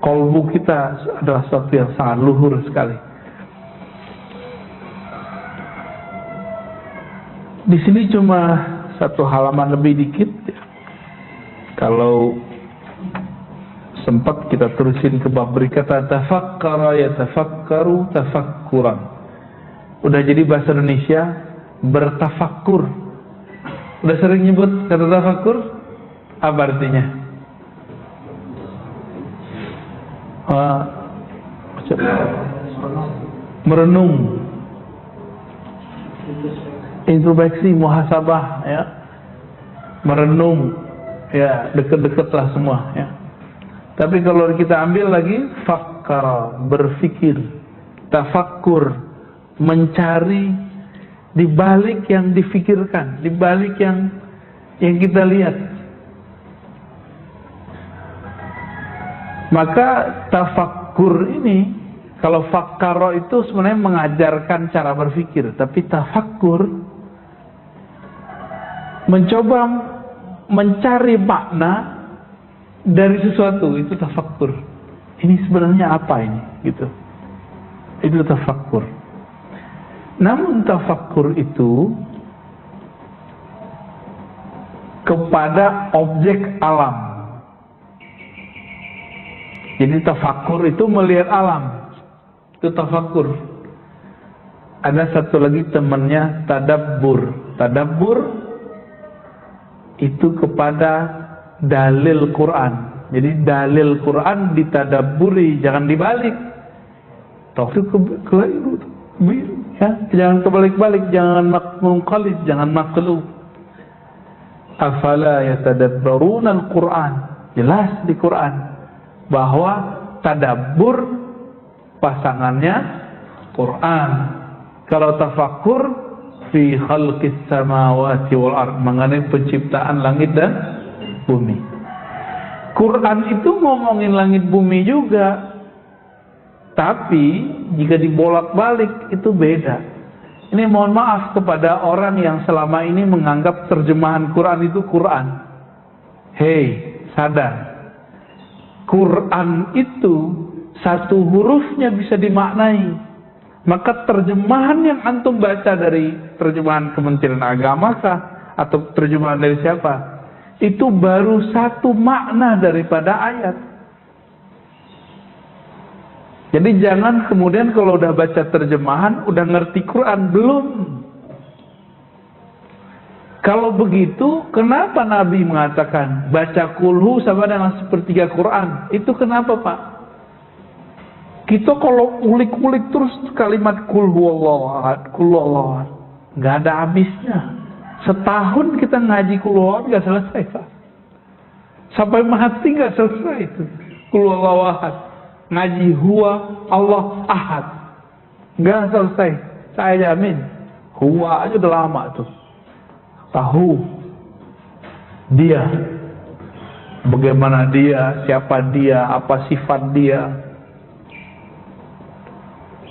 Kolbu kita adalah sesuatu yang sangat luhur sekali. Di sini cuma satu halaman lebih dikit. Kalau sempat kita terusin ke bab berikata tafakkara yatafakkaru tafakkuran. Udah jadi bahasa Indonesia bertafakkur. Udah sering nyebut kata tafakkur? Apa artinya? Merenung, introspeksi, muhasabah, ya, merenung, ya, deket-deket lah semua, ya. Tapi kalau kita ambil lagi, fakkara, berfikir, tafakkur, mencari di balik yang difikirkan, di balik yang kita lihat. Maka tafakkur ini, kalau fakkara itu sebenarnya mengajarkan cara berpikir, tapi tafakkur mencoba mencari makna dari sesuatu, itu tafakkur. Ini sebenarnya apa ini, gitu. Itu tafakkur. Namun tafakkur itu kepada objek alam. Jadi tafakkur itu melihat alam. Itu tafakkur. Ada satu lagi temannya tadabbur. Tadabbur itu kepada dalil Quran. Jadi dalil Quran ditadabburi, jangan dibalik. Taufik keliru, ya, jangan kebalik-balik, jangan munqalib, jangan maqlub. Afala yatadabbaruna al-Quran. Jelas di Quran bahwa tadabbur pasangannya Quran. Kalau tafakkur fi khalqis samawati wal ard, mengenai penciptaan langit dan bumi. Quran itu ngomongin langit bumi juga, tapi jika dibolak-balik itu beda. Ini mohon maaf kepada orang yang selama ini menganggap terjemahan Quran itu Quran. Hei, sadar. Quran itu satu hurufnya bisa dimaknai. Maka terjemahan yang antum baca dari terjemahan Kementerian Agama kah, atau terjemahan dari siapa, itu baru satu makna daripada ayat. Jadi jangan kemudian kalau udah baca terjemahan udah ngerti Quran, belum. Kalau begitu, kenapa Nabi mengatakan baca kulhu sama dengan sepertiga Quran? Itu kenapa, Pak? Kita kalau ulik-ulik terus kalimat kulhu Allah, kulhu Allah, nggak ada habisnya. Setahun kita ngaji kulhu Allah nggak selesai, Pak. Sampai mati nggak selesai itu kulhu Allah ahad. Ngaji huwa Allah ahad, nggak selesai. Saya jamin, huwa aja udah lama tuh. Tahu dia, bagaimana dia, siapa dia, apa sifat dia,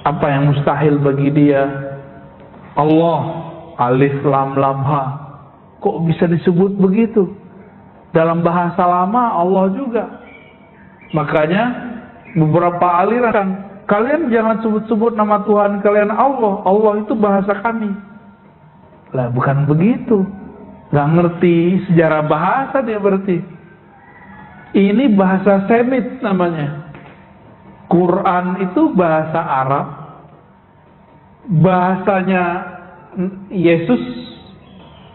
apa yang mustahil bagi dia. Allah, alif lam lam ha, kok bisa disebut begitu? Dalam bahasa lama Allah juga. Makanya beberapa aliran, kalian jangan sebut-sebut nama Tuhan kalian Allah. Allah itu bahasa kami. Lah bukan begitu. Gak ngerti sejarah bahasa dia berarti. Ini bahasa Semit namanya. Quran itu bahasa Arab. Bahasanya Yesus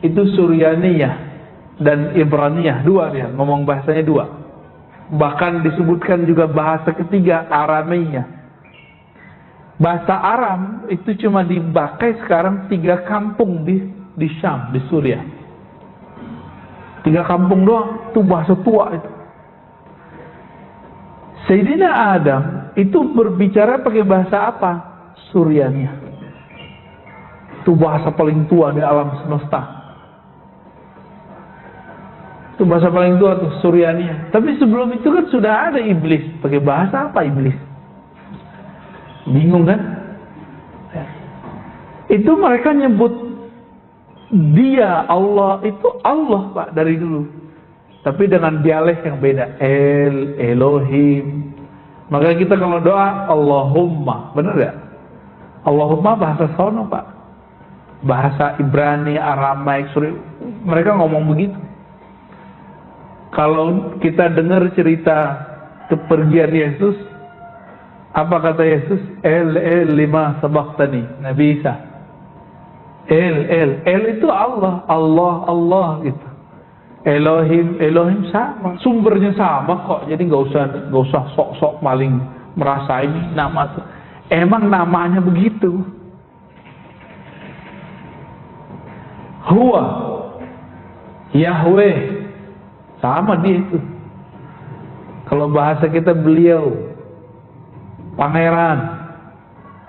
itu Suryaniyah dan Ibraniyah, dua dia, ngomong bahasanya dua. Bahkan disebutkan juga bahasa ketiga, Aramiyah. Bahasa Aram itu cuma dipakai sekarang 3 kampung di Syam, di Suriah. 3 kampung doang, itu bahasa tua itu. Sayyidina Adam itu berbicara pakai bahasa apa? Suryaniyah. Itu bahasa paling tua di alam semesta. Itu bahasa paling tua tuh, Suryaniyah. Tapi sebelum itu kan sudah ada iblis. Pakai bahasa apa iblis? Bingung kan? Ya. Itu mereka nyebut dia Allah, itu Allah, Pak, dari dulu. Tapi dengan dialek yang beda. Elohim, Maka kita kalau doa Allahumma, benar ya? Allahumma bahasa sono Pak, bahasa Ibrani, Aramaik, Suri, mereka ngomong begitu. Kalau kita dengar cerita kepergian Yesus, apa kata Yesus? El lima sabaqtani, Nabi Isa. El itu Allah, Allah gitu. Elohim sama, sumbernya sama kok. Jadi nggak usah sok-sok maling merasa ini nama tuh. Emang namanya begitu. Huwa, Yahweh, sama dia itu. Kalau bahasa kita beliau, pangeran.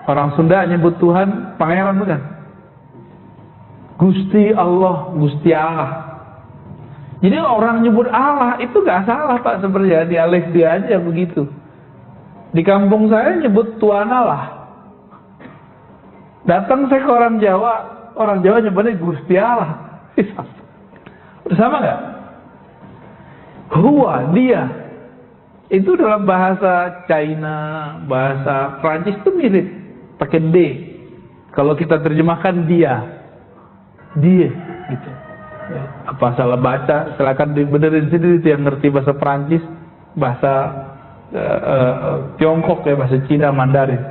Orang Sunda nyebut Tuhan pangeran bukan? Gusti Allah, Gusti Allah. Jadi orang nyebut Allah itu gak salah Pak, sebenarnya dialek dia aja begitu. Di kampung saya nyebut Tuan Allah. Datang saya ke orang Jawa nyebutnya Gusti Allah. Sama gak? Huwa, dia. Itu dalam bahasa China, bahasa Prancis itu mirip, pakai D. Kalau kita terjemahkan dia gitu. Apa salah baca, silakan dibenerin sendiri yang ngerti bahasa Prancis, bahasa Tiongkok ya, bahasa Cina, Mandarin.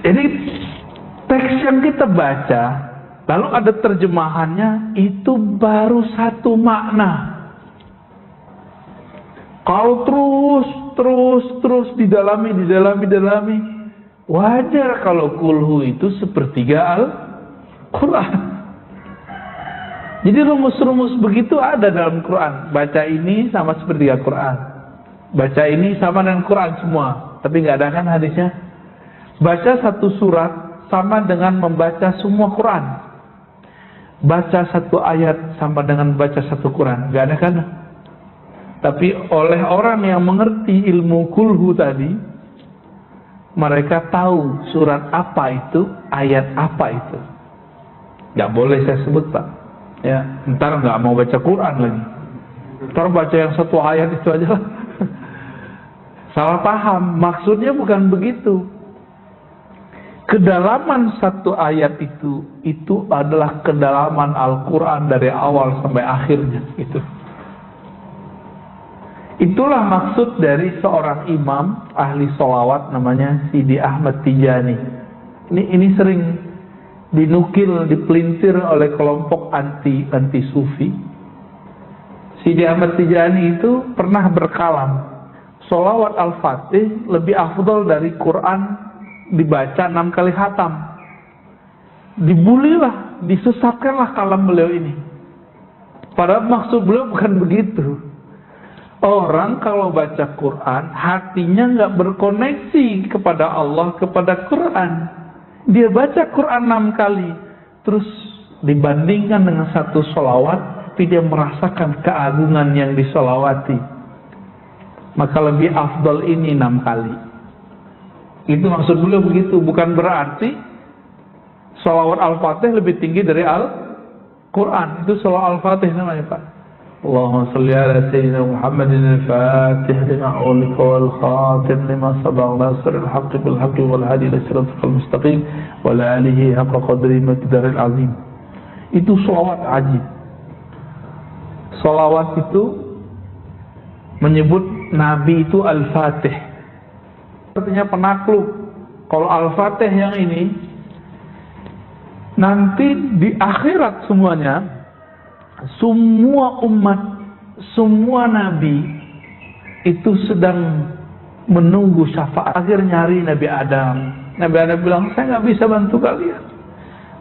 Jadi teks yang kita baca, lalu ada terjemahannya, itu baru satu makna. Kalau terus didalami, wajar kalau kulhu itu sepertiga Al-Quran. Jadi rumus-rumus begitu ada dalam Quran. Baca ini sama sepertiga Quran. Baca ini sama dengan Quran semua. Tapi nggak ada kan hadisnya? Baca satu surat sama dengan membaca semua Quran. Baca satu ayat sama dengan baca satu Quran. Nggak ada kan? Tapi oleh orang yang mengerti ilmu kulhu tadi, mereka tahu surat apa itu, ayat apa itu. Gak boleh saya sebut Pak. Ya, ntar nggak mau baca Quran lagi. Ntar baca yang satu ayat itu aja lah. Salah paham. Maksudnya bukan begitu. Kedalaman satu ayat itu adalah kedalaman Al-Quran dari awal sampai akhirnya. Itulah maksud dari seorang imam ahli sholawat namanya Sidi Ahmad Tijani. Ini sering dinukil, dipelintir oleh kelompok anti sufi. Sidi Ahmad Tijani itu pernah berkalam, sholawat Al-Fatih lebih afdol dari Quran dibaca 6 kali khatam. Dibulilah, disesatkanlah kalam beliau ini. Padahal maksud beliau bukan begitu. Orang kalau baca Quran, hatinya nggak berkoneksi kepada Allah, kepada Quran. Dia baca Quran 6 kali, terus dibandingkan dengan satu sholawat, tapi dia merasakan keagungan yang disolawati. Maka lebih afdal ini 6 kali. Itu maksud beliau begitu. Bukan berarti sholawat Al-Fatih lebih tinggi dari Al-Quran. Itu sholawat Al-Fatih namanya Pak. Allahumma salli ala sayyidina Muhammadin al-Fatih lima ulika wal khatim lima sabaq nasril haqqi bil haqqi wal hadi ila siratal mustaqim wa ala alihi haqqa qadri miqdaril azim. Itu sholawat ajib. Sholawat itu menyebut Nabi itu Al-Fatih, artinya penakluk. Kalau Al-Fatih yang ini nanti di akhirat semuanya, semua umat, semua nabi itu sedang menunggu syafaat. Akhir nyari Nabi Adam. Nabi Adam bilang, saya nggak bisa bantu kalian.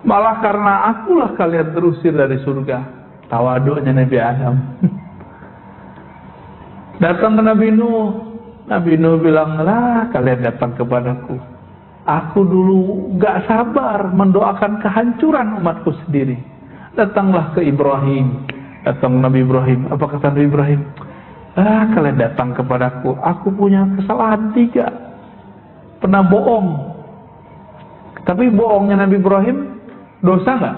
Malah karena akulah kalian terusir dari surga. Tawaduknya Nabi Adam. Datang ke Nabi Nuh. Nabi Nuh bilang, lah kalian datang kepadaku. Aku dulu nggak sabar mendoakan kehancuran umatku sendiri. Datanglah ke Ibrahim. Datang Nabi Ibrahim. Apa kata Nabi Ibrahim? Kalian datang kepadaku. Aku punya kesalahan 3. Pernah bohong. Tapi bohongnya Nabi Ibrahim dosa nggak?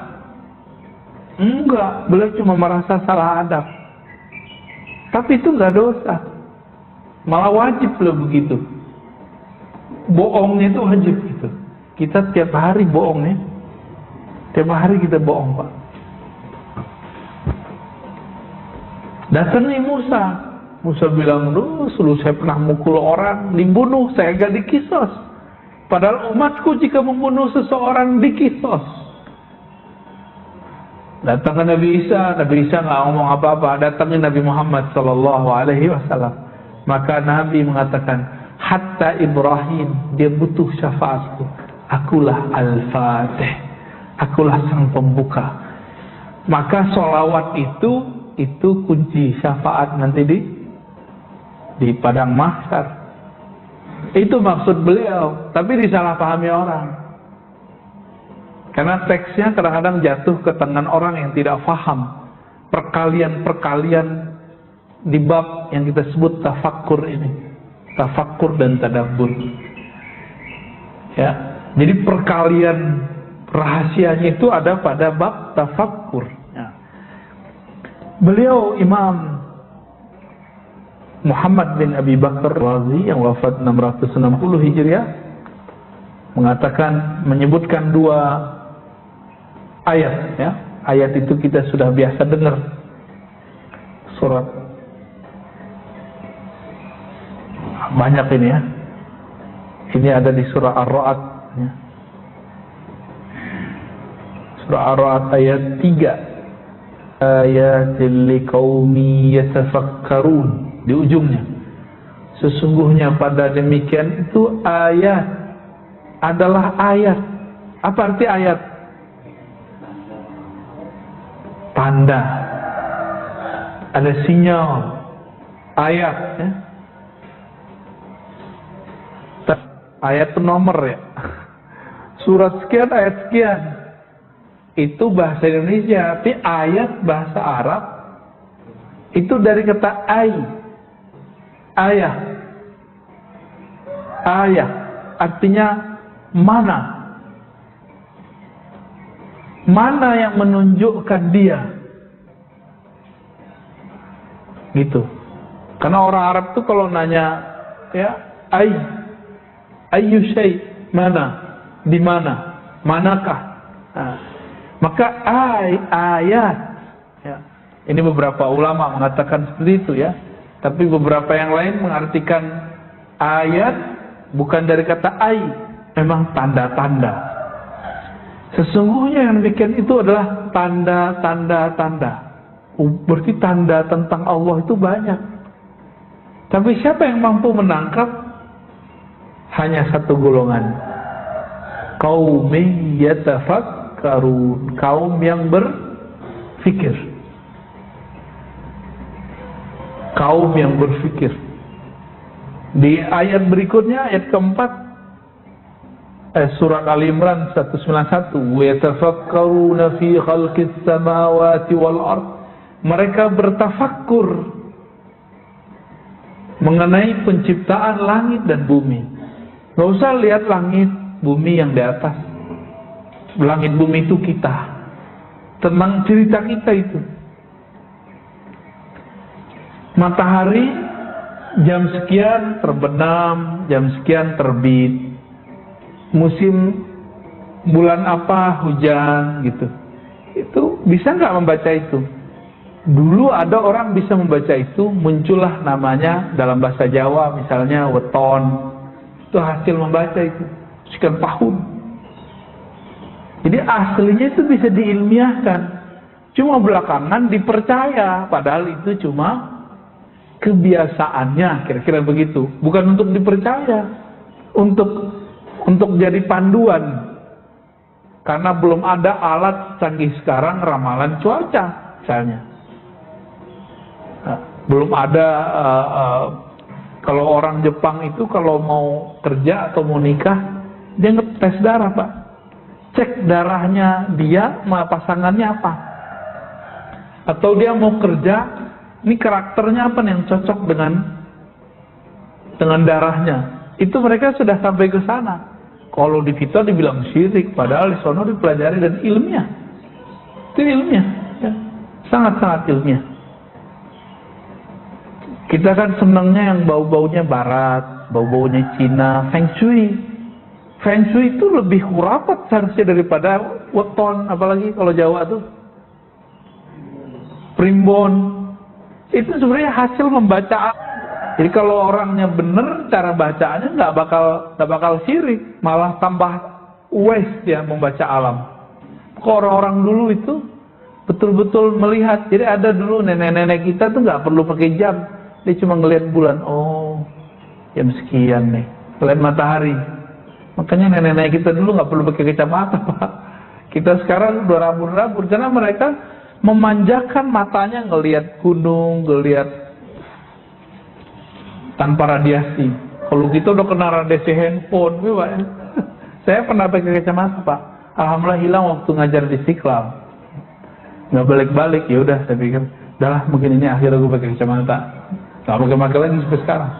Enggak, beliau cuma merasa salah adab. Tapi itu enggak dosa. Malah wajib beliau begitu. Bohongnya itu wajib gitu. Kita tiap hari bohong ya. Tiap hari kita bohong, Pak. Datang nih Musa. Musa bilang, dulu saya pernah mukul orang, dibunuh, saya gak dikisos. Padahal umatku jika membunuh seseorang dikisos. Datang ke Nabi Isa nggak ngomong apa-apa. Datangnya Nabi Muhammad SAW. Maka Nabi mengatakan, hatta Ibrahim, dia butuh syafaatku. Akulah Al-Fatih, akulah sang pembuka. Maka sholawat itu kunci syafaat nanti di padang mahsyar. Itu maksud beliau, tapi disalahpahami orang. Karena teksnya kadang-kadang jatuh ke tangan orang yang tidak faham perkalian-perkalian di bab yang kita sebut tafakkur ini. Tafakkur dan tadabbur. Ya, jadi perkalian rahasianya itu ada pada bab tafakkur. Ya. Beliau Imam Muhammad bin Abi Bakar Razi yang wafat 660 Hijriah menyebutkan dua ayat, ya. Ayat itu kita sudah biasa dengar. Surat banyak ini ya. Ini ada di surah Ar-Ra'd ya. Surah Ar-Ra'd ayat 3. Ayatil liqaumi yatafakkarun, di ujungnya. Sesungguhnya pada demikian itu ayat adalah ayat. Apa arti ayat? Tanda, ada sinyal, ayat ya. Ayat itu nomor ya, surat sekian, ayat sekian. Itu bahasa Indonesia, tapi ayat bahasa Arab itu dari kata ayah. Ayah artinya mana yang menunjukkan dia, gitu. Karena orang Arab tuh kalau nanya ya ayyu syai, mana, di mana, manakah. Nah, maka ayat ya. Ini beberapa ulama mengatakan seperti itu ya. Tapi beberapa yang lain mengartikan ayat bukan dari kata memang tanda-tanda. Sesungguhnya yang demikian itu adalah tanda. Berarti tanda tentang Allah itu banyak. Tapi siapa yang mampu menangkap? Hanya satu golongan. Qaumin yatafakkarun, kaum yang berfikir. Kaum yang berfikir. Di ayat berikutnya, ayat keempat, surat Ali Imran 191, wa yatafakkaruna fi khalqis samawati wal ard. Mereka bertafakkur mengenai penciptaan langit dan bumi. Gak usah lihat langit bumi yang di atas. Langit bumi itu kita. Tentang cerita kita itu. Matahari jam sekian terbenam, jam sekian terbit. Musim bulan apa hujan gitu. Itu bisa nggak membaca itu? Dulu ada orang bisa membaca itu, muncullah namanya dalam bahasa Jawa misalnya weton. Itu hasil membaca itu sekian tahun. Jadi aslinya itu bisa diilmiahkan. Cuma belakangan dipercaya, padahal itu cuma kebiasaannya, kira-kira begitu. Bukan untuk dipercaya, untuk jadi panduan. Karena belum ada alat canggih sekarang ramalan cuaca misalnya. Belum ada kalau orang Jepang itu kalau mau kerja atau mau nikah, dia ngetes darah, Pak. Cek darahnya dia sama pasangannya apa. Atau dia mau kerja, ini karakternya apa nih yang cocok dengan darahnya. Itu mereka sudah sampai ke sana. Kalau di kita dibilang syirik, padahal di sono dipelajari dan ilmiah. Itu ilmiah. sangat-sangat ilmiah. Kita kan senangnya yang bau-baunya barat, bau-baunya Cina, Feng Shui. Feng Shui itu lebih khurafat seharusnya daripada weton, apalagi kalau Jawa tuh. Primbon. Itu sebenarnya hasil membaca. Jadi kalau orangnya bener cara bacaannya nggak bakal sirik, malah tambah waste dia membaca alam. Kalau orang-orang dulu itu betul-betul melihat. Jadi ada dulu nenek-nenek kita tuh nggak perlu pakai jam, dia cuma ngelihat bulan. Oh, jam sekian nih, ngelihat matahari. Makanya nenek-nenek kita dulu nggak perlu pakai kacamata, Pak. Kita sekarang udah rabun-rabun karena mereka memanjakan matanya ngelihat gunung, ngelihat tanpa radiasi. Kalau kita udah kena radiasi handphone, Pak. Saya pernah pakai kacamata, Pak. Alhamdulillah hilang waktu ngajar di Istiqlal. Nggak balik-balik, ya udah saya pikir, udahlah mungkin ini akhir aku pakai kacamata. Nggak pakai lagi sampai sekarang.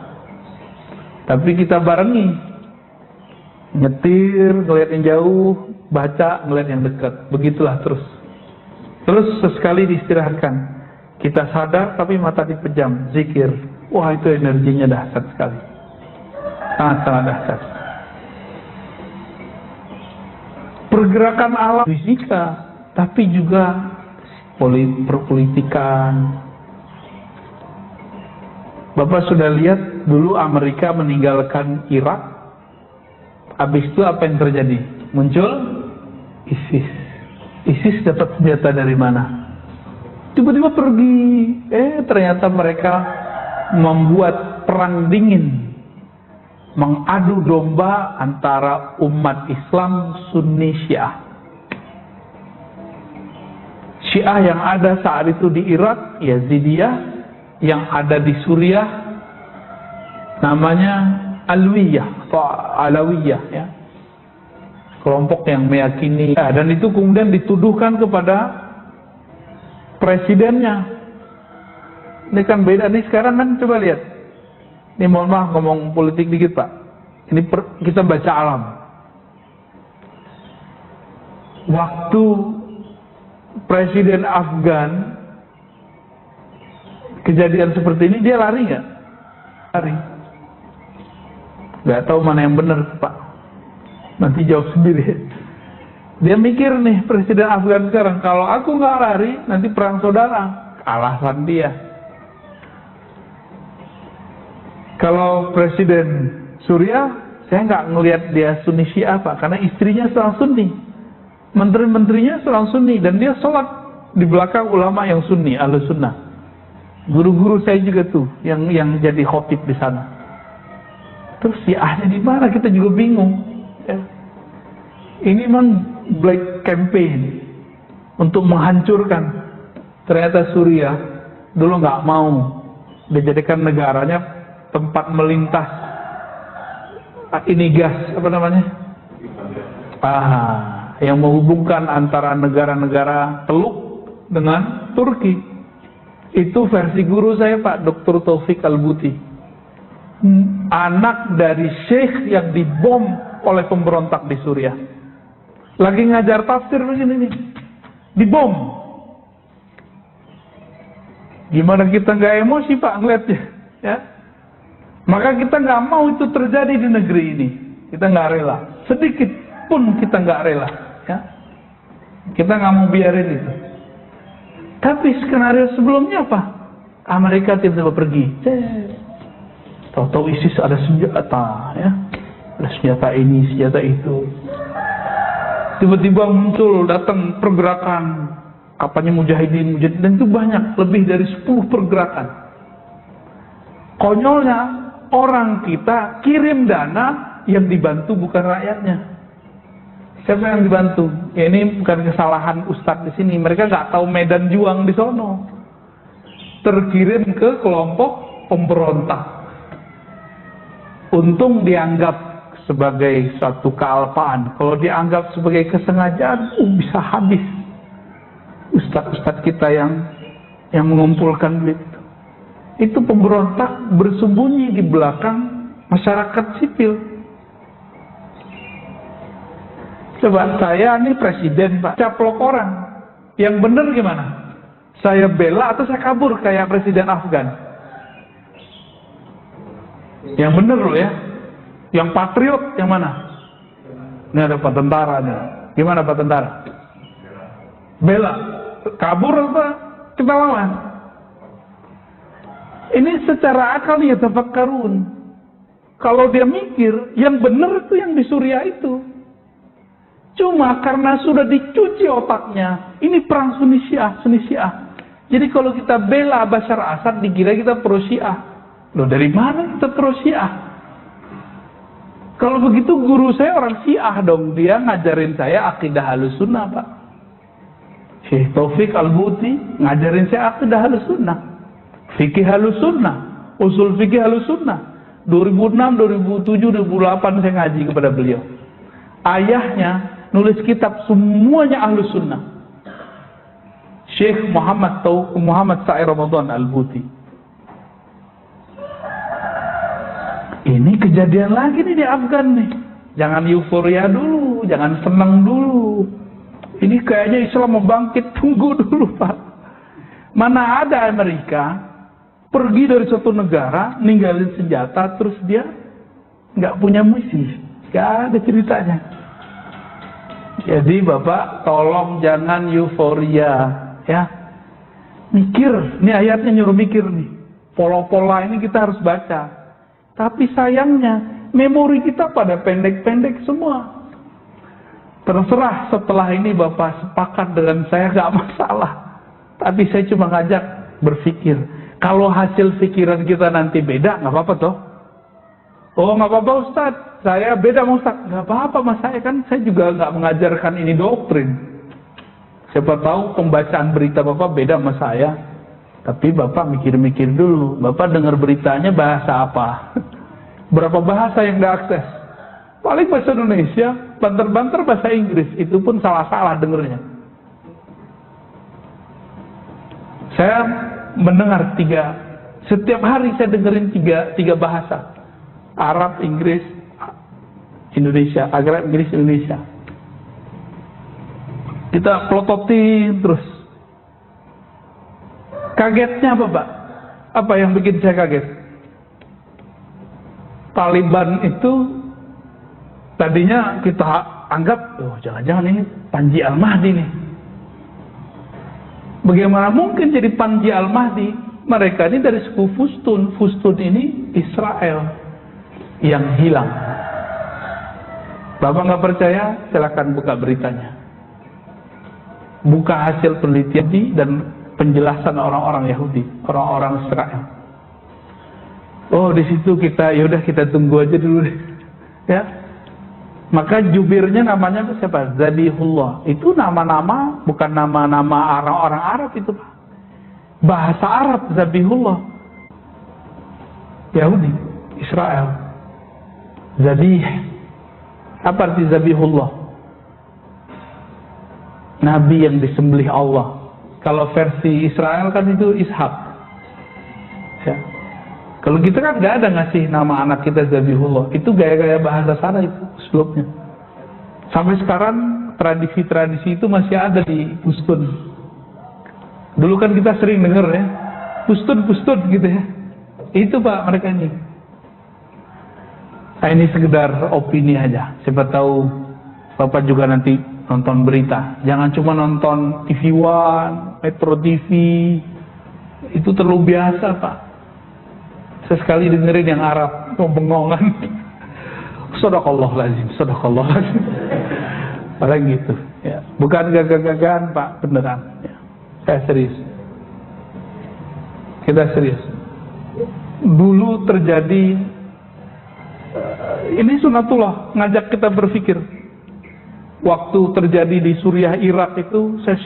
Tapi kita barengi, nyetir, ngeliat yang jauh, baca, ngeliat yang dekat. Begitulah terus. Terus sesekali diistirahatkan. Kita sadar tapi mata dipejam, zikir. Wah, itu energinya dahsyat sekali. Sangat-sangat dahsyat. Pergerakan alam fisika, tapi juga perpolitikan. Bapak sudah lihat dulu Amerika meninggalkan Irak. Habis itu apa yang terjadi? Muncul ISIS. ISIS dapat senjata dari mana? Tiba-tiba pergi. Ternyata mereka membuat perang dingin, mengadu domba antara umat Islam Sunni Syiah. Syiah yang ada saat itu di Irak, Yazidiyah, yang ada di Suriah namanya Alwiyah atau Alawiyah, ya. Kelompok yang meyakini, dan itu kemudian dituduhkan kepada presidennya. Ini kan beda nih sekarang kan, coba lihat. Ini mohon maaf ngomong politik dikit, Pak. Ini kita baca alam. Waktu presiden Afgan kejadian seperti ini, dia lari nggak? Lari. Nggak tahu mana yang benar, Pak. Nanti jawab sendiri. Dia mikir nih, presiden Afgan sekarang, kalau aku nggak lari, nanti perang saudara. Alasan dia. Kalau presiden Suriah, saya nggak ngelihat dia Sunni Syiah, Pak, karena istrinya seorang Sunni, menteri-menterinya seorang Sunni, dan dia sholat di belakang ulama yang Sunni, Ahlus Sunnah. Guru-guru saya juga tuh, yang jadi khotib di sana. Terus Syiahnya di mana? Kita juga bingung. Ya. Ini memang black campaign untuk menghancurkan. Ternyata Suriah dulu nggak mau dijadikan negaranya tempat melintas ini gas, apa namanya? Yang menghubungkan antara negara-negara Teluk dengan Turki. Itu versi guru saya, Pak Dr. Taufik Al-Buti. Anak dari syekh yang dibom oleh pemberontak di Suriah. Lagi ngajar tafsir begini nih, dibom. Gimana kita nggak emosi, Pak, ngeliatnya? Ya. Maka kita nggak mau itu terjadi di negeri ini. Kita nggak rela. Sedikit pun kita nggak rela. Ya. Kita nggak mau biarin itu. Tapi skenario sebelumnya apa? Amerika tiba-tiba pergi. Tahu-tahu ISIS ada senjata, ya. Ada senjata ini, senjata itu. Tiba-tiba muncul, datang pergerakan. Kapalnya mujahidin, dan itu banyak, lebih dari 10 pergerakan. Konyolnya, orang kita kirim dana yang dibantu bukan rakyatnya. Siapa yang dibantu? Ya, ini bukan kesalahan Ustadz di sini. Mereka nggak tahu medan juang di sono. Terkirim ke kelompok pemberontak. Untung dianggap sebagai suatu kealpaan. Kalau dianggap sebagai kesengajaan, bisa habis. Ustadz-ustadz kita yang mengumpulkan duit. Itu pemberontak bersembunyi di belakang masyarakat sipil. Coba saya ini presiden, Pak, caplok orang. Yang benar gimana? Saya bela atau saya kabur kayak Presiden Afgan? Yang bener loh ya. Yang patriot yang mana? Ini ada Pak Tentara nih. Gimana Pak Tentara? Bela. Kabur apa kita lawan? Ini secara akal ya tafakkarun. Kalau dia mikir, yang benar itu yang di Suriah itu. Cuma karena sudah dicuci otaknya, ini perang Sunni Syiah. Jadi kalau kita bela Bashar Assad, dikira kita pro Syiah. Loh dari mana kita pro Syiah? Kalau begitu guru saya orang Syiah dong. Dia ngajarin saya akidah Ahlussunnah, Pak. Syekh Taufik Al-Buti ngajarin saya akidah Ahlussunnah. Fikih Ahlussunnah, usul fikih Ahlussunnah. 2006, 2007, 2008 saya ngaji kepada beliau. Ayahnya nulis kitab semuanya Ahlussunnah. Syekh Muhammad Sa'i Ramadan Al-Buti. Ini kejadian lagi nih di Afgan nih. Jangan euforia dulu, jangan senang dulu. Ini kayaknya Islam mau bangkit, tunggu dulu Pak. Mana ada Amerika pergi dari suatu negara, ninggalin senjata, terus dia nggak punya misi. Nggak ada ceritanya. Jadi Bapak, tolong jangan euforia, ya. Mikir, ini ayatnya nyuruh mikir nih. Pola-pola ini kita harus baca. Tapi sayangnya, memori kita pada pendek-pendek semua. Terserah setelah ini Bapak sepakat dengan saya, nggak masalah. Tapi saya cuma ngajak berpikir. Kalau hasil pikiran kita nanti beda, nggak apa-apa toh. Oh nggak apa-apa Ustadz, saya beda sama Ustadz. Nggak apa-apa mas, saya juga nggak mengajarkan ini doktrin. Siapa tahu pembacaan berita Bapak beda sama saya. Tapi Bapak mikir-mikir dulu, Bapak dengar beritanya bahasa apa? Berapa bahasa yang diakses? Paling bahasa Indonesia, banter-banter bahasa Inggris, itu pun salah-salah dengernya. Saya mendengar setiap hari saya dengerin tiga bahasa. Arab, Inggris, Indonesia. Arab, Inggris, Indonesia. Kita plototin terus. Kagetnya apa Pak? Apa yang bikin saya kaget? Taliban itu tadinya kita anggap, oh jangan-jangan ini Panji Al-Mahdi nih. Bagaimana mungkin jadi Panji Al-Mahdi? Mereka ini dari suku Fustun. Fustun ini Israel yang hilang. Bapak nggak percaya? Silakan buka beritanya. Buka hasil penelitian dan penjelasan orang-orang Yahudi, orang-orang Israel. Oh, di situ yaudah kita tunggu aja dulu deh. Ya. Maka jubirnya namanya siapa? Zabihullah. Itu nama-nama, bukan nama-nama orang-orang Arab itu, Pak. Bahasa Arab, Zabihullah. Yahudi, Israel. Zabih. Apa arti Zabihullah? Nabi yang disembelih Allah. Kalau versi Israel kan itu Ishak. Ya. Kalau kita kan nggak ada ngasih nama anak kita Zabihullah. Itu gaya-gaya bahasa sana itu sebelumnya. Sampai sekarang tradisi-tradisi itu masih ada di Pustun. Dulu kan kita sering dengar ya, Pustun gitu ya. Itu Pak mereka ini. Nah, ini sekedar opini aja. Siapa tahu Bapak juga nanti nonton berita. Jangan cuma nonton TV One, Metro TV. Itu terlalu biasa Pak. Sesekali dengerin yang Arab, bengongan. Shadaqallahul azim. Paling gitu. Ya. Bukan gagah-gagahan Pak, beneran. Ya. Saya serius. Kita serius. Dulu terjadi, ini sunatullah, ngajak kita berpikir. Waktu terjadi di Suriah, Irak itu, saya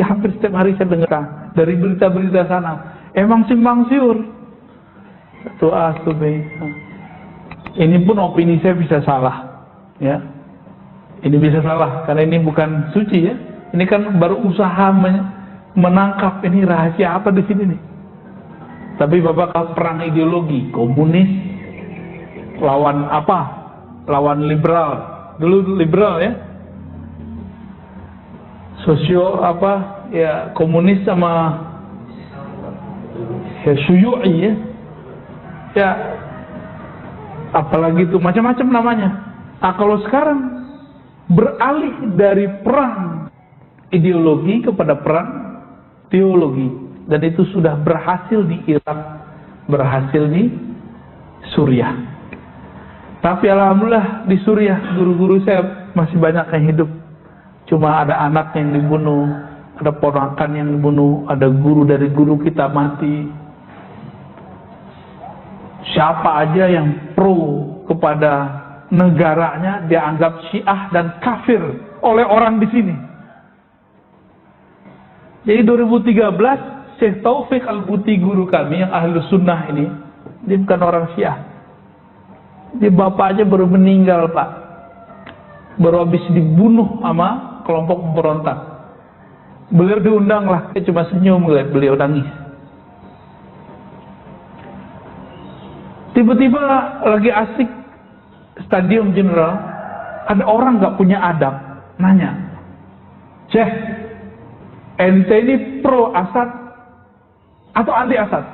hampir setiap hari saya dengar dari berita-berita sana. Emang simpang siur. Satu A, satu B. Ini pun opini saya bisa salah, ya. Ini bisa salah karena ini bukan suci ya. Ini kan baru usaha menangkap ini rahasia apa di sini nih. Tapi Bapak kalau perang ideologi, komunis lawan apa? Lawan liberal. Dulu liberal ya. Sosio apa? ya komunis sama ya Syuyu'i ya. Ya apalagi itu macam-macam namanya. Nah, kalau sekarang beralih dari perang ideologi kepada perang teologi, dan itu sudah berhasil di Irak, berhasil di Suriah. Tapi alhamdulillah di Suriah guru-guru saya masih banyak yang hidup. Cuma ada anak yang dibunuh, ada ponakan yang dibunuh, ada guru dari guru kita mati. Siapa aja yang pro kepada negaranya dianggap Syiah dan kafir oleh orang di sini. Jadi 2013 Syekh Taufik Al-Buti guru kami yang ahli sunnah ini, dia bukan orang Syiah. Dia bapaknya baru meninggal Pak, baru habis dibunuh sama kelompok pemberontak. Beliau diundang lah, dia cuma senyum ngeliat beliau nangis. Tiba-tiba lagi asik Stadium General, ada orang gak punya adab nanya, Syekh, ente ini pro Asad atau anti Asad?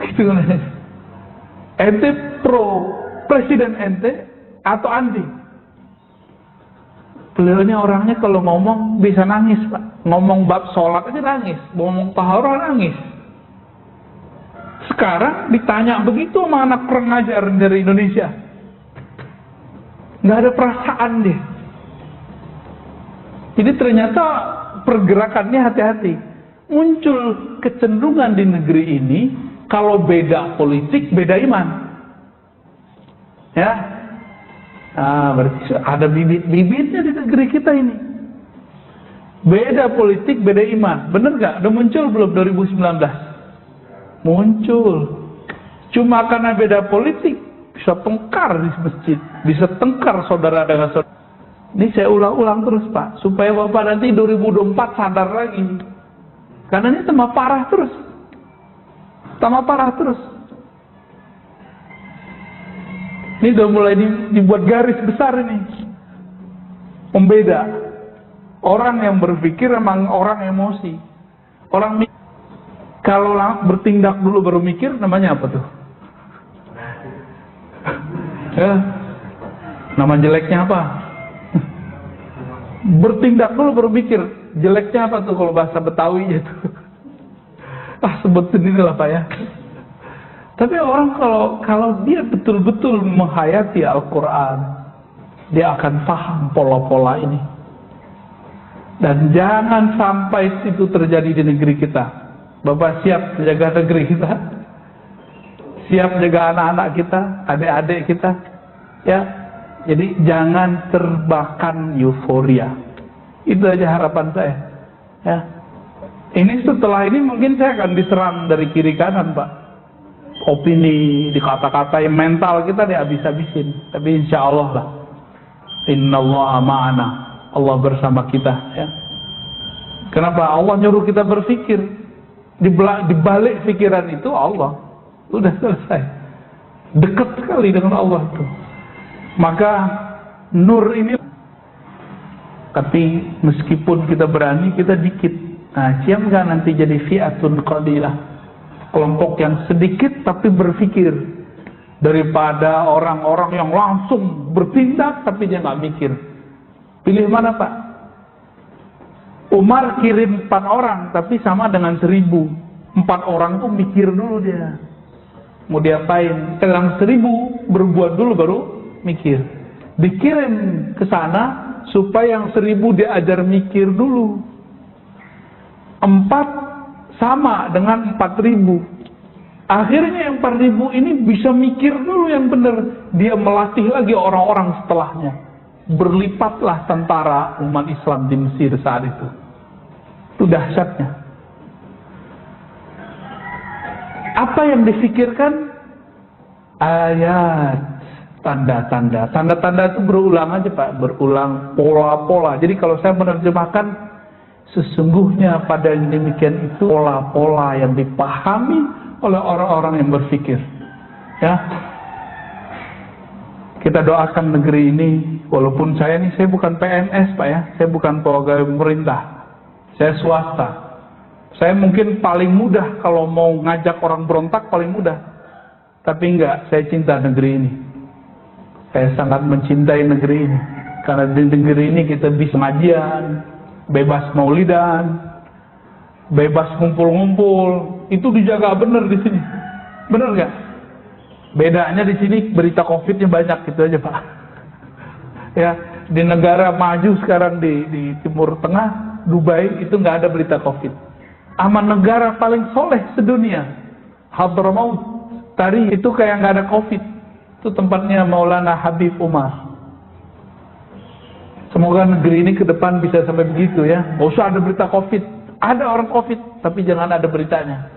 Gitu nanya. Ente pro presiden ente atau anti? Beliaunya orangnya kalau ngomong bisa nangis Pak. Ngomong bab sholat aja nangis, ngomong taharah nangis. Sekarang ditanya begitu sama anak kurang ajar dari Indonesia, nggak ada perasaan dia. Jadi ternyata pergerakannya hati-hati. Muncul kecenderungan di negeri ini, kalau beda politik, beda iman. Ya, berarti ada bibit-bibitnya di negeri kita ini. Beda politik, beda iman. Bener nggak? Udah muncul belum 2019? Muncul. Cuma karena beda politik bisa tengkar di masjid, bisa tengkar saudara dengan saudara. Ini saya ulang-ulang terus Pak, supaya Bapak nanti 2024 sadar lagi. Karena ini tambah parah terus, tambah parah terus. Ini udah mulai dibuat garis besar ini, pembeda. Orang yang berpikir emang orang emosi, orang kalau bertindak dulu baru mikir, namanya apa tuh? Ya, nama jeleknya apa? Bertindak dulu baru mikir, jeleknya apa tuh kalau bahasa Betawi itu? Sebutin ini lah Pak ya. Tapi orang kalau dia betul-betul menghayati Al-Quran, dia akan paham pola-pola ini. Dan jangan sampai itu terjadi di negeri kita. Bapak siap menjaga negeri kita, siap menjaga anak-anak kita, adik-adik kita, ya. Jadi jangan terbakar euforia. Itu aja harapan saya. Ya. Ini setelah ini mungkin saya akan diserang dari kiri kanan Pak. Opini, dikata-katain, mental kita dihabis-habisin. Tapi insya Allah lah. Innallaha ma'ana. Allah bersama kita. Ya. Kenapa? Allah nyuruh kita berpikir. Di balik pikiran itu Allah, sudah selesai, dekat sekali dengan Allah itu. Maka nur ini, tapi meskipun kita berani, kita dikit. Nah, siap nggak nanti jadi fi'atun qalilah, kelompok yang sedikit tapi berpikir, daripada orang-orang yang langsung bertindak tapi dia nggak mikir. Pilih mana Pak? Umar kirim 4 orang tapi sama dengan 1000. 4 orang tuh mikir dulu dia mau diapain. Yang 1000 berbuat dulu baru mikir. Dikirim ke sana supaya yang 1000 diajar mikir dulu. 4 sama dengan 4000. Akhirnya yang 4000 ini bisa mikir dulu yang benar. Dia melatih lagi orang-orang setelahnya. Berlipatlah tentara umat Islam di Mesir saat itu. Itu dahsyatnya. Apa yang difikirkan? Ayat, tanda-tanda. Tanda-tanda itu berulang aja Pak, berulang pola-pola. Jadi kalau saya menerjemahkan, sesungguhnya pada yang demikian itu pola-pola yang dipahami oleh orang-orang yang berpikir. Ya. Kita doakan negeri ini, walaupun saya bukan PNS Pak ya, saya bukan pegawai pemerintah. Saya swasta. Saya mungkin paling mudah kalau mau ngajak orang berontak, paling mudah. Tapi enggak, saya cinta negeri ini. Saya sangat mencintai negeri ini. Karena di negeri ini kita bisa ngajian, bebas maulidan, bebas ngumpul-ngumpul. Itu dijaga bener di sini. Bener nggak? Bedanya di sini berita COVID-nya banyak, gitu aja Pak. Ya, di negara maju sekarang di Timur Tengah, Dubai, itu nggak ada berita COVID. Aman, negara paling soleh sedunia, Hadramaut, Tari, itu kayak nggak ada COVID. Itu tempatnya Maulana Habib Umar. Semoga negeri ini ke depan bisa sampai begitu ya. Nggak usah ada berita COVID. Ada orang COVID, tapi jangan ada beritanya.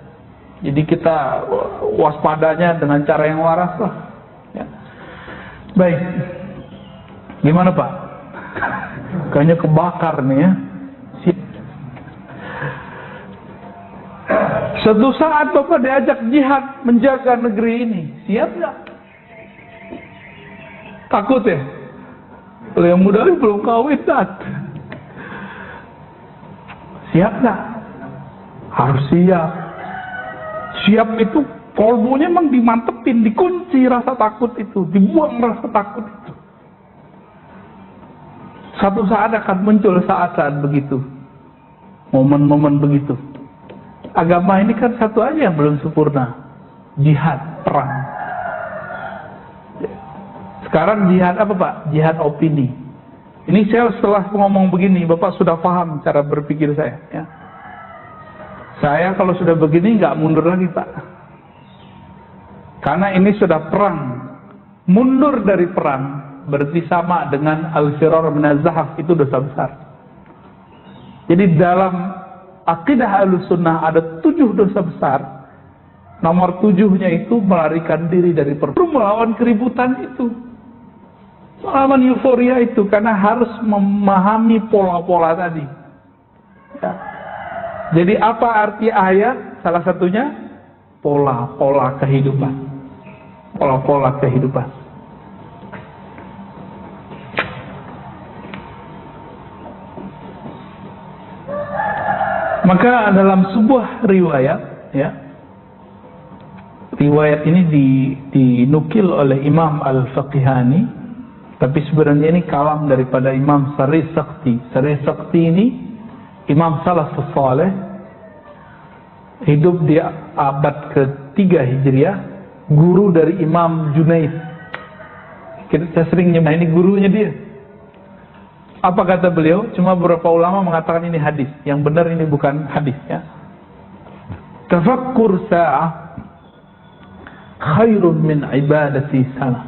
Jadi kita waspadanya dengan cara yang waras lah. Ya. Baik, gimana Pak? Kayaknya kebakar nih ya. Suatu saat Bapak diajak jihad menjaga negeri ini, siap nggak? Takut ya? Kalau yang muda ini belum kawin, siap nggak? Harus siap. Siap itu kolbunya memang dimantepin, dikunci rasa takut itu, dibuang rasa takut itu. Satu saat akan muncul saat-saat begitu, momen-momen begitu. Agama ini kan satu aja yang belum sempurna, jihad, perang. Sekarang jihad apa Pak? Jihad opini. Ini saya setelah ngomong begini, Bapak sudah paham cara berpikir saya ya. Saya kalau sudah begini nggak mundur lagi Pak. Karena ini sudah perang. Mundur dari perang berarti sama dengan al-firar minaz-zahf, itu dosa besar. Jadi dalam akidah Ahlussunnah ada 7 dosa besar. Nomor 7-nya itu melarikan diri dari perang, melawan keributan itu, melawan euforia itu, karena harus memahami pola-pola tadi ya. Jadi apa arti ayat? Salah satunya pola-pola kehidupan. Pola-pola kehidupan. Maka dalam sebuah riwayat ya, riwayat ini dinukil oleh Imam Al-Faqihani, tapi sebenarnya ini kalam daripada Imam Sari Sakti. Sari Sakti ini Imam Salafus Saleh, hidup di abad ke-3 Hijriah, guru dari Imam Junaid. Saya sering nyebut, ini gurunya dia. Apa kata beliau? Cuma beberapa ulama mengatakan ini hadis. Yang benar ini bukan hadis ya. Tafakkur sa'ah khairun min ibadati sana.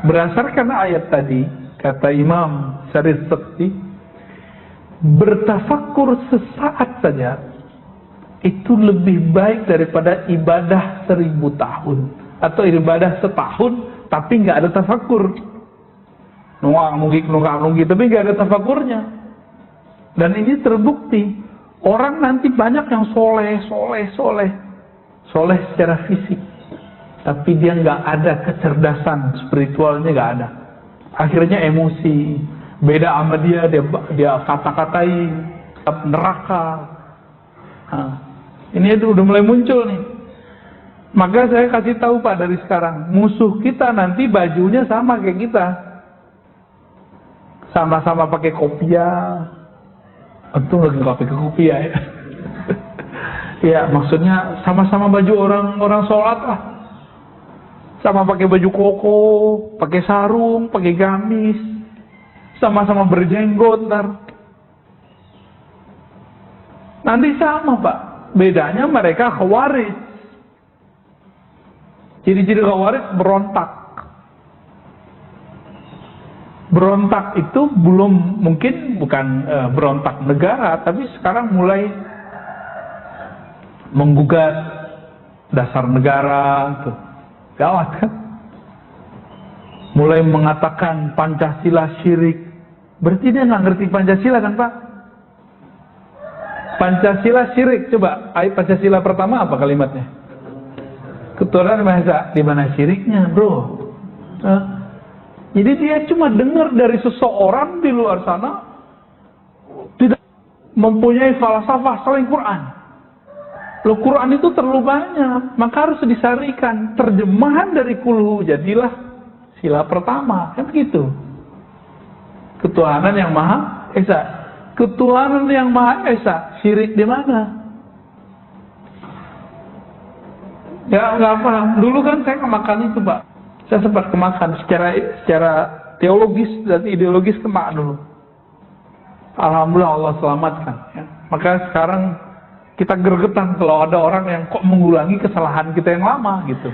Berdasarkan ayat tadi, kata Imam Sari Sakti, bertafakkur sesaat saja itu lebih baik daripada ibadah 1000 tahun atau ibadah setahun tapi nggak ada tafakkur, nunggak tapi nggak ada tafakkurnya. Dan ini terbukti, orang nanti banyak yang soleh secara fisik, tapi dia nggak ada kecerdasan spiritualnya, nggak ada. Akhirnya emosi, beda sama dia kata-katai neraka. Nah, ini udah mulai muncul nih. Maka saya kasih tahu Pak dari sekarang, musuh kita nanti bajunya sama kayak kita, sama-sama pakai kopiah. Untung lagi nggak pakai kopiah ya. Ya maksudnya sama-sama baju orang sholat lah, sama pakai baju koko, pakai sarung, pakai gamis, sama-sama berjenggot nanti sama Pak. Bedanya mereka khawarij. Ciri-ciri khawarij berontak. Berontak itu belum mungkin bukan berontak negara, tapi sekarang mulai menggugat dasar negara tuh. Gawat kan? Mulai mengatakan Pancasila syirik. Berarti dia nggak ngerti Pancasila kan Pak? Pancasila syirik. Coba, ayat Pancasila pertama apa kalimatnya? Ketuhanan Maha Esa. Di mana syiriknya, bro? Jadi dia cuma dengar dari seseorang di luar sana, tidak mempunyai falsafah selain Quran. Loh, Quran itu terlalu banyak, maka harus disarikan terjemahan dari kulhu, jadilah sila pertama, kan begitu. Ketuhanan yang Maha Esa. Ketuhanan yang Maha Esa, syirik di mana? Ya nggak paham. Dulu kan saya kemakan itu, Pak. Saya sempat kemakan secara teologis dan ideologis kemak dulu. Alhamdulillah Allah selamatkan. Ya. Maka sekarang kita gergetan kalau ada orang yang kok mengulangi kesalahan kita yang lama gitu.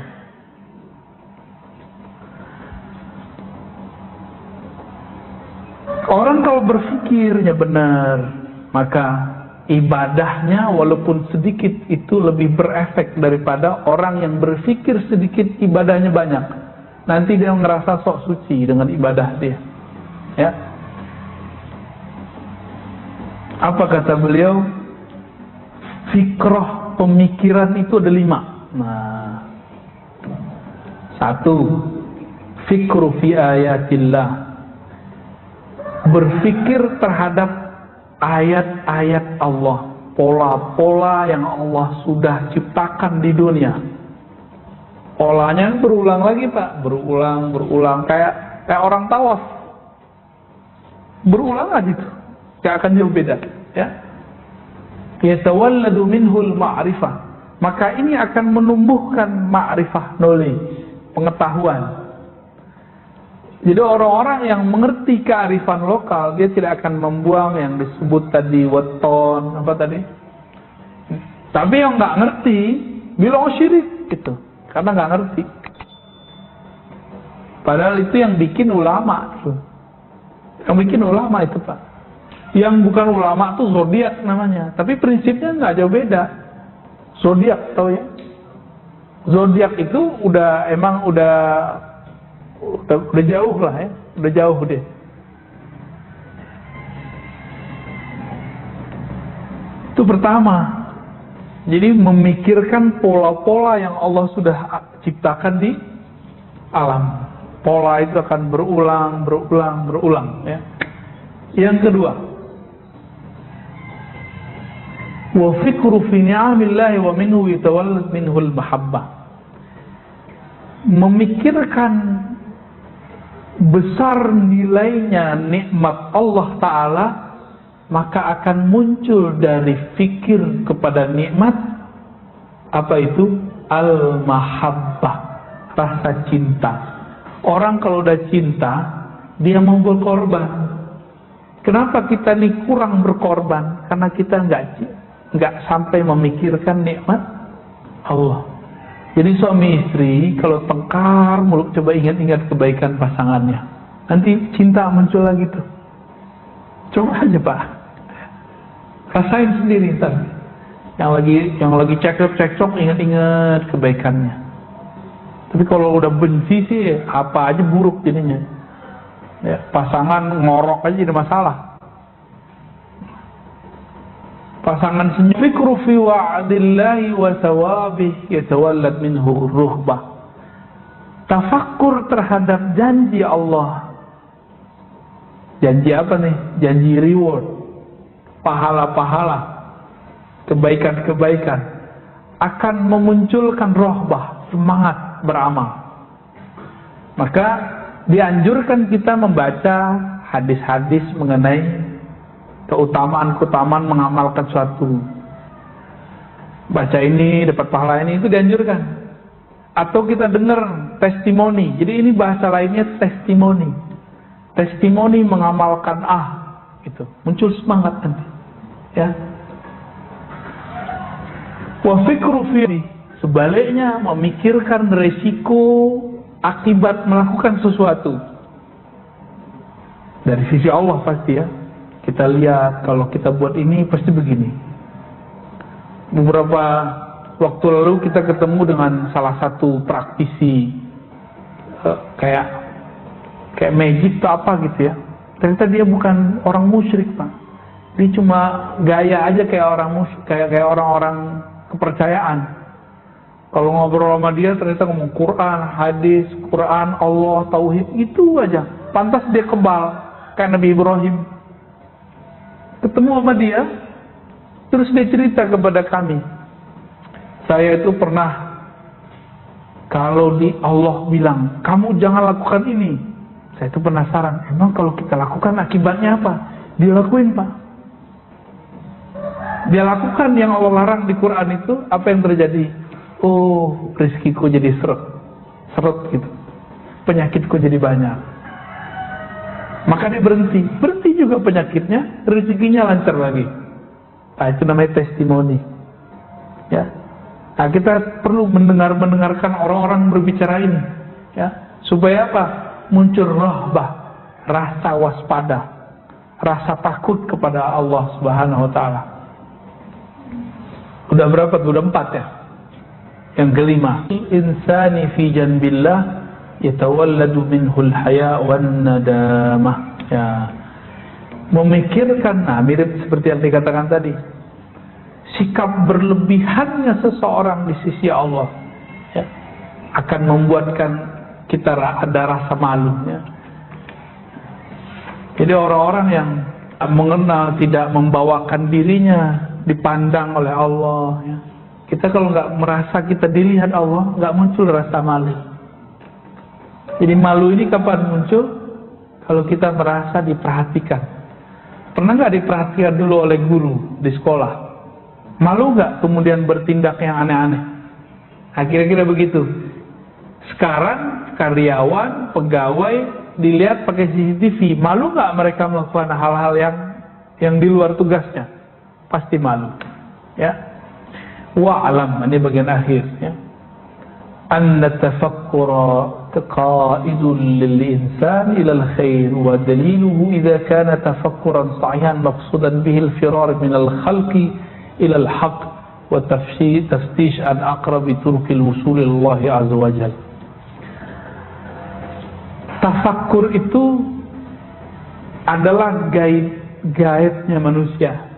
Orang kalau berpikirnya benar, maka ibadahnya walaupun sedikit itu lebih berefek daripada orang yang berpikir sedikit ibadahnya banyak. Nanti dia ngerasa sok suci dengan ibadah dia. Ya. Apa kata beliau? Fikrah pemikiran itu ada 5. Nah, 1, fikru fi ayatillah. Berpikir terhadap ayat-ayat Allah, pola-pola yang Allah sudah ciptakan di dunia. Polanya berulang lagi, Pak, berulang, kayak orang tawaf, berulang aja tuh, gak akan jauh beda, ya. Yatawalladu minhul ma'rifah, maka ini akan menumbuhkan ma'rifah, knowledge, pengetahuan. Jadi orang-orang yang mengerti kearifan lokal, dia tidak akan membuang yang disebut tadi weton, apa tadi? Tapi yang nggak ngerti, bilang syirik gitu, karena nggak ngerti. Padahal itu yang bikin ulama tuh. Yang bikin ulama itu, Pak. Yang bukan ulama tuh zodiak namanya, tapi prinsipnya nggak jauh beda. Zodiak, tahu ya? Zodiak itu udah jauh lah ya, udah jauh deh. Itu pertama. Jadi memikirkan pola-pola yang Allah sudah ciptakan di alam. Pola itu akan berulang ya. Yang kedua, wa fikru fi ni'amillahi wa minhu yatawallad minhul mahabbah. Memikirkan besar nilainya nikmat Allah Ta'ala, maka akan muncul dari fikir kepada nikmat, apa itu? Al-mahabbah, rasa cinta. Orang kalau udah cinta, dia mau berkorban. Kenapa kita nih kurang berkorban? Karena kita nggak sampai memikirkan nikmat Allah. Jadi suami istri kalau tengkar mulu, coba ingat-ingat kebaikan pasangannya. Nanti cinta muncul lagi tuh. Coba aja, Pak. Rasain sendiri ntar. Yang lagi cekcok ingat-ingat kebaikannya. Tapi kalau udah benci sih apa aja buruk jadinya. Ya, pasangan ngorok aja jadi masalah. Pasangan senyum, fikru fi wa'dillahi wa thawabih yatawallad minhu ruhbah. Tafakkur terhadap janji Allah. Janji apa nih? Janji reward, pahala-pahala, kebaikan-kebaikan akan memunculkan rohbah, semangat beramal. Maka dianjurkan kita membaca hadis-hadis mengenai keutamaan-keutamaan mengamalkan suatu. Baca ini dapat pahala ini, itu dianjurkan. Atau kita dengar testimoni. Jadi ini bahasa lainnya testimoni. Testimoni mengamalkan itu muncul semangat nanti. Ya. Wa fikru fi, sebaliknya memikirkan resiko akibat melakukan sesuatu. Dari sisi Allah pasti ya. Kita lihat kalau kita buat ini pasti begini. Beberapa waktu lalu kita ketemu dengan salah satu praktisi kayak magic atau apa gitu ya. Ternyata dia bukan orang musyrik, Pak. Dia cuma gaya aja kayak orang musyrik, kayak orang-orang kepercayaan. Kalau ngobrol sama dia ternyata ngomong Quran, hadis, Quran, Allah, tauhid, itu aja. Pantas dia kebal kayak Nabi Ibrahim. Ketemu sama dia, Terus dia cerita kepada kami, saya itu pernah, kalau Allah bilang, kamu jangan lakukan ini, saya itu penasaran, emang kalau kita lakukan akibatnya apa? Dia lakuin, Pak. Dia lakukan yang Allah larang di Quran itu, apa yang terjadi? Oh, rezekiku jadi seret gitu. Penyakitku jadi banyak. Maka dia berhenti juga penyakitnya, rezekinya lancar lagi. Nah, itu namanya testimoni. Ya. Nah, kita perlu mendengarkan orang-orang berbicara ini, ya, supaya apa? Muncul rahbah, rasa waspada, rasa takut kepada Allah Subhanahu wa taala. Udah berapa tuh? Udah 4 ya. Yang kelima, insani fi janbillah yatawalladu minhul haya wan nadamah. Ya. Memikirkan, nah mirip seperti yang dikatakan tadi. Sikap berlebihannya seseorang di sisi Allah, ya, akan membuatkan kita ada rasa malu, ya. Jadi orang-orang yang mengenal tidak membawakan dirinya dipandang oleh Allah, ya. Kita kalau nggak merasa kita dilihat Allah, nggak muncul rasa malu. Jadi malu ini kapan muncul? Kalau kita merasa diperhatikan. Pernah nggak diperhatikan dulu oleh guru di sekolah? Malu nggak kemudian bertindak yang aneh-aneh? Nah, kira-kira begitu. Sekarang karyawan, pegawai dilihat pakai CCTV, malu nggak mereka melakukan hal-hal yang di luar tugasnya? Pasti malu. Ya. Wa'alam, ini bagian akhir. Ya. Anna tafakkura qa'idun lil insan ila al khair wa daliluhu idza kana tafakkuran sahihan maqsudan bihi al firar min al khalqi ila al haqq wa taftish an aqrabi turki al wusul ila Allah azza wa jalla. Tafakkur itu adalah guide-nya manusia.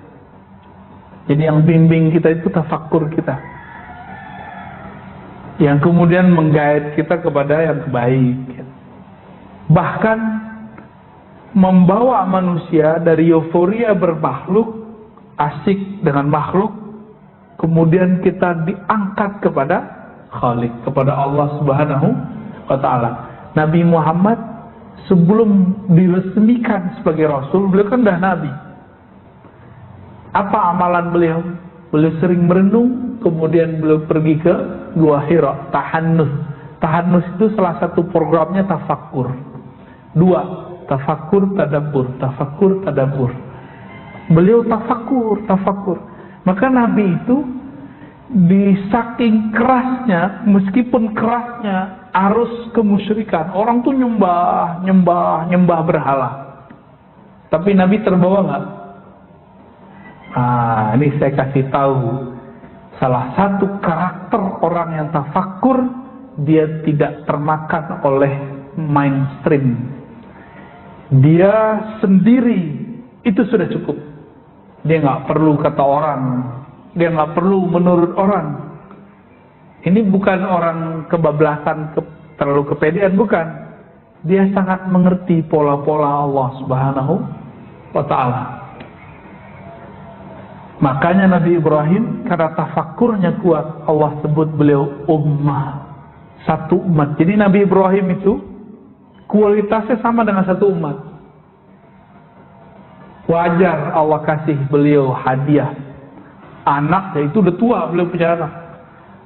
Jadi yang bimbing kita itu tafakkur kita, yang kemudian menggait kita kepada yang baik. Bahkan membawa manusia dari euforia bermakhluk, asik dengan makhluk, kemudian kita diangkat kepada Khalik, kepada Allah Subhanahu wa ta'ala. Nabi Muhammad sebelum diresmikan sebagai Rasul, beliau kan dah Nabi. Apa amalan beliau? Beliau sering merenung, kemudian beliau pergi ke Gua Hira, tahannus. Tahannus itu salah satu programnya tafakkur. 2, tafakkur tadabbur, tafakkur tadabbur. Beliau tafakkur. Maka Nabi itu di saking kerasnya, meskipun kerasnya arus kemusyrikan, orang tuh nyembah berhala. Tapi Nabi terbawa nggak? Nah, ini saya kasih tahu salah satu karakter orang yang tafakkur, dia tidak termakan oleh mainstream. Dia sendiri itu sudah cukup. Dia nggak perlu kata orang, dia nggak perlu menurut orang. Ini bukan orang kebablasan, terlalu kepedean, bukan. Dia sangat mengerti pola-pola Allah Subhanahu wa ta'ala. Makanya Nabi Ibrahim, karena tafakkurnya kuat, Allah sebut beliau ummah, satu umat. Jadi Nabi Ibrahim itu kualitasnya sama dengan satu umat. Wajar Allah kasih beliau hadiah anak, yaitu udah tua, beliau punya anak.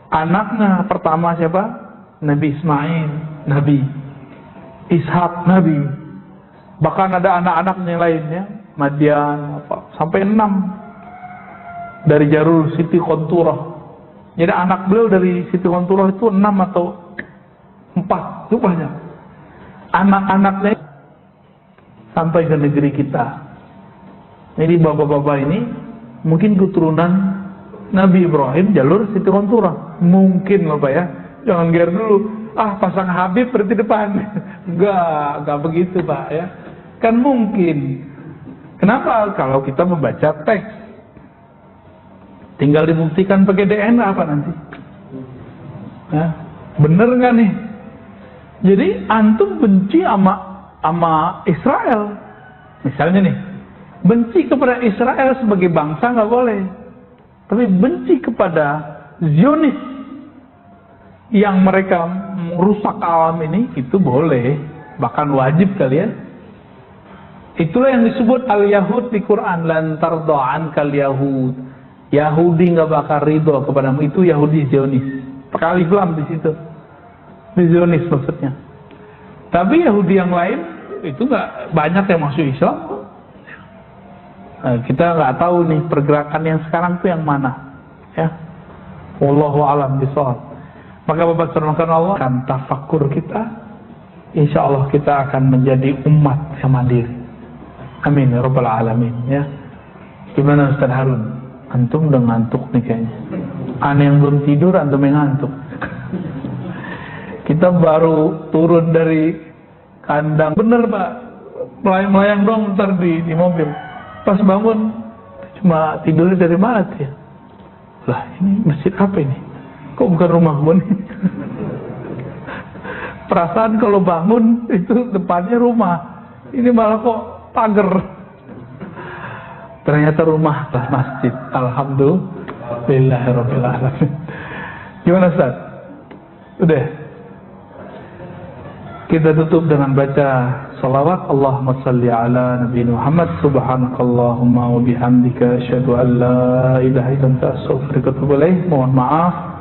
Anaknya pertama siapa? Nabi Ismail, Nabi Ishak, Nabi. Bahkan ada anak-anaknya yang lainnya, Madian, sampai 6. Dari Jarur Siti Konturah. Jadi anak beliau dari Siti Konturah itu 6 atau 4, itu banyak. Anak-anaknya sampai ke negeri kita. Jadi bapak-bapak ini mungkin keturunan Nabi Ibrahim jalur Siti Konturah. Mungkin loh Pak ya. Jangan gear dulu. Pasang Habib berarti depan. Enggak begitu Pak ya. Kan mungkin. Kenapa? Kalau kita membaca teks. Tinggal dibuktikan pakai DNA apa nanti? Ya, bener nggak nih? Jadi antum benci sama Israel, misalnya nih, benci kepada Israel sebagai bangsa nggak boleh. Tapi benci kepada Zionis yang mereka merusak alam ini, itu boleh, bahkan wajib kalian. Itulah yang disebut al-Yahud di Quran, lan tarda ankal Yahud. Yahudi nggak bakal ridho kepadamu, itu Yahudi Zionis. Pakai alif lam di situ. Di Zionis maksudnya. Tapi Yahudi yang lain itu nggak banyak yang masuk Islam. Nah, kita nggak tahu nih pergerakan yang sekarang tuh yang mana, ya. Wallahu a'lam bishawab. Maka Bapak firmankan Allah akan tafakur kita, insya Allah kita akan menjadi umat yang mandiri. Amin ya rabbal alamin, ya. Gimana Ustaz Harun? Antum udah ngantuk nih kayaknya. Aneh yang belum tidur, antum yang ngantuk. Kita baru turun dari kandang, bener Pak, melayang-melayang dong ntar di mobil. Pas bangun, cuma tidurnya dari mana tuh ya? Lah ini masjid apa ini? Kok bukan rumah gue nih? Perasaan kalau bangun itu depannya rumah, ini malah kok pagar. Ternyata rumah lah masjid. Alhamdulillahirabbil alamin. Gimana Ustaz? Udah. Kita tutup dengan baca salawat. Allahumma salli ala Nabi Muhammad. Subhanakallahumma wa bihamdika asyhadu an la ilaha illa anta astaghfiruka wa atubu ilaik. Mohon maaf